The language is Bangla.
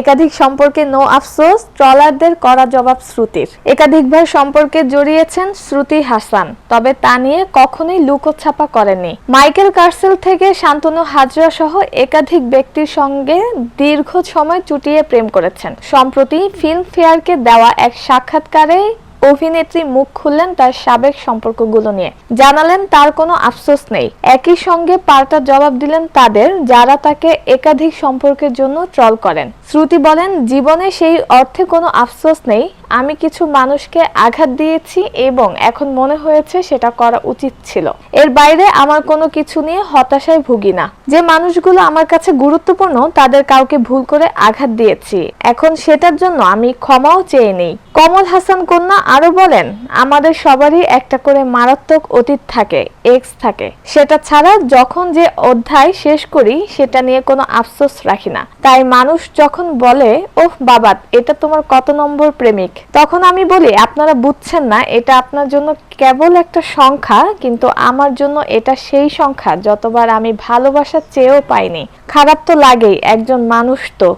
একাধিক সম্পর্কে নো আফসোস, ট্রলারদের কড়া জবাব শ্রুতির। একাধিকবার সম্পর্কে জড়িয়েছেন শ্রুতি হাসান, তবে তা নিয়ে কখনোই লুকোছাপা করেননি। মাইকেল কার্সেল থেকে শান্তনু হাজরা সহ একাধিক ব্যক্তির সঙ্গে দীর্ঘ সময় চুটিয়ে প্রেম করেছেন। সম্প্রতি ফিল্মফেয়ারকে দেওয়া এক সাক্ষাৎকারে অভিনেত্রী মুখ খুললেন তার সাবেক সম্পর্কগুলো নিয়ে, জানালেন তার কোনো আফসোস নেই। একই সঙ্গে পাল্টা জবাব দিলেন তাদের যারা তাকে একাধিক সম্পর্কের জন্য ট্রল করেন। শ্রুতি বলেন, জীবনে সেই অর্থে কোনো আফসোস নেই। আমি কিছু মানুষকে আঘাত দিয়েছি এবং এখন মনে হয়েছে সেটা করা উচিত ছিল। এর বাইরে আমার কোনো কিছু নিয়ে হতাশায় ভুগি না। যে মানুষগুলো আমার কাছে গুরুত্বপূর্ণ তাদের কাউকে ভুল করে আঘাত দিয়েছি, এখন সেটার জন্য আমি ক্ষমাও চেয়ে নেই। কমল হাসান কন্যা আরো বলেন, আমাদের সবারই একটা করে মারাত্মক অতীত থাকে, এক্স থাকে। সেটা ছাড়া যখন যে অধ্যায় শেষ করি সেটা নিয়ে কোনো আফসোস রাখি না। তাই মানুষ যখন বলে, ওহ বাবা এটা তোমার কত নম্বর প্রেমিক, তখন আমি বলি আপনারা বুঝছেন না, এটা আপনার জন্য কেবল একটা সংখ্যা, কিন্তু আমার জন্য এটা সেই সংখ্যা যতবার আমি ভালোবাসা চেয়েও পাইনি। খারাপ তো লাগেই, একজন মানুষ তো।